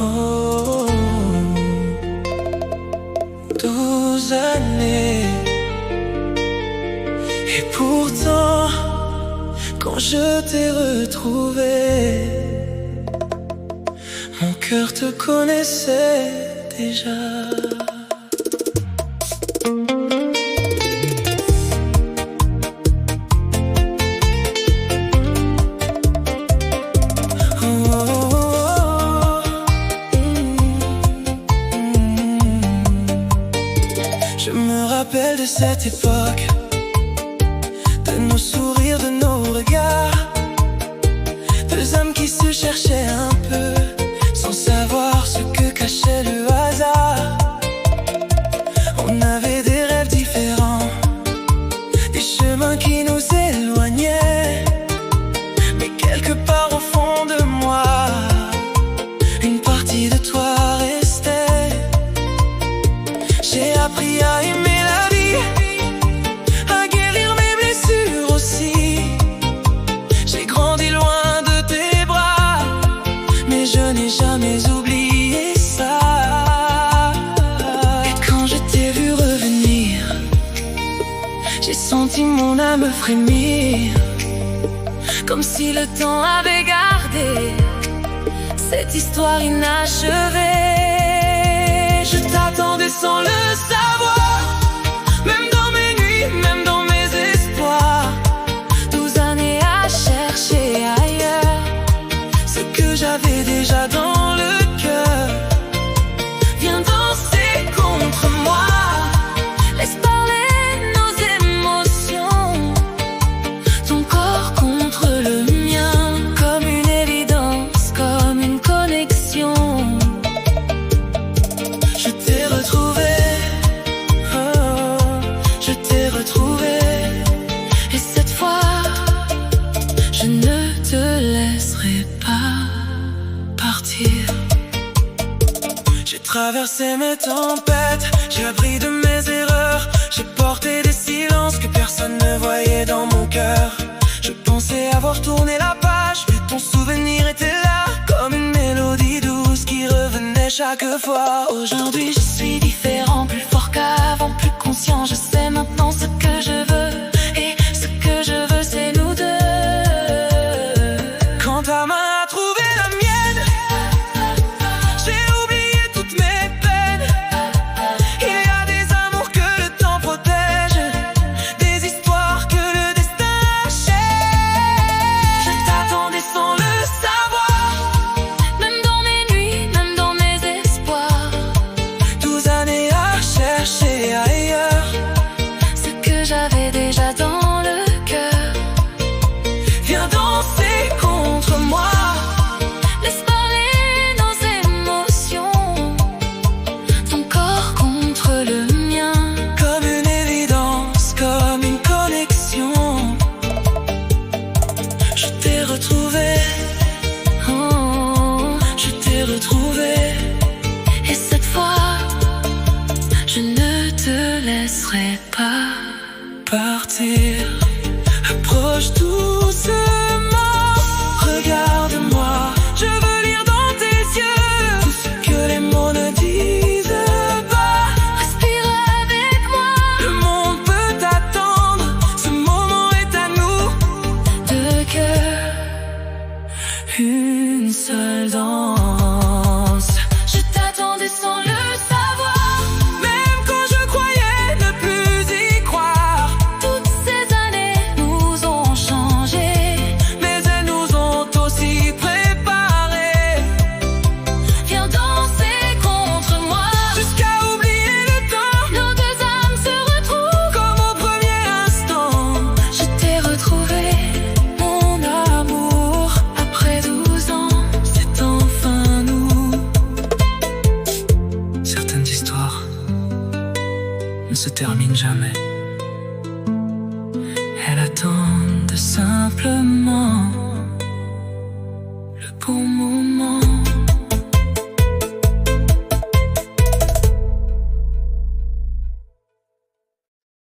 Oh, 12 années. Et pourtant, quand je t'ai retrouvé, mon cœur te connaissait déjà. Je me rappelle de cette époque, de nos sourires, de nos regards, deux âmes qui se cherchaient un peu, sans savoir ce que cachait le hasard. On avait des rêves différents, des chemins qui nous éloignaient, mais quelque part au fond de moi, une partie de toi restait. J'ai appris à aimer la vie, à guérir mes blessures aussi. J'ai grandi loin de tes bras, mais je n'ai jamais oublié ça. Et quand je t'ai vu revenir, j'ai senti mon âme frémir, comme si le temps avait gardé cette histoire inachevée. Je t'attendais sans le savoir, même dans mes nuits, même dans mes espoirs. 12 années à chercher ailleurs ce que j'avais déjà dans le cœur. Viens danser contre moi, laisse parler nos émotions, ton corps contre le mien, comme une évidence, comme une connexion. Je t'ai retrouvé, oh, je t'ai retrouvé. Et cette fois, je ne te laisserai pas partir. J'ai traversé mes tempêtes, j'ai appris de mes erreurs. J'ai porté des silences que personne ne voyait dans mon cœur. Je pensais avoir tourné la page, mais ton souvenir était là, comme une mélodie douce qui revenait chaque fois. Aujourd'hui je suis différent, plus fort qu'avant, plus conscient. Je sais maintenant ce que je veux, et ce que je veux c'est nous deux. Quand ta main a trouvé la mienne, j'ai oublié toutes mes peines. Il y a des amours que le temps protège, des histoires que le destin achève. Je t'attendais sans le savoir, même dans mes nuits, même dans mes espoirs. 12 années à chercher ailleurs ce que j'avais déjà dans le cœur. Viens danser contre moi, laisse parler nos émotions, ton corps contre le mien, comme une évidence, comme une connexion. Je t'ai retrouvé, oh, je t'ai retrouvé. Et cette fois, je ne te laisserai pas partir. Approche doucement, regarde-moi. Je veux lire dans tes yeux tout ce que les mots ne disent pas. Respire avec moi, le monde peut attendre. Ce moment est à nous, deux cœurs, une seule danse. Je t'attendais sans le savoir, même quand je croyais ne plus y croire. Toutes ces années nous ont changés, mais elles nous ont aussi préparés. Viens danser contre moi, jusqu'à oublier le temps. Nos deux âmes se retrouvent, comme au premier instant. Je t'ai retrouvé, mon amour. Après 12 ans, c'est enfin nous. Certaines histoires ne se terminent jamais.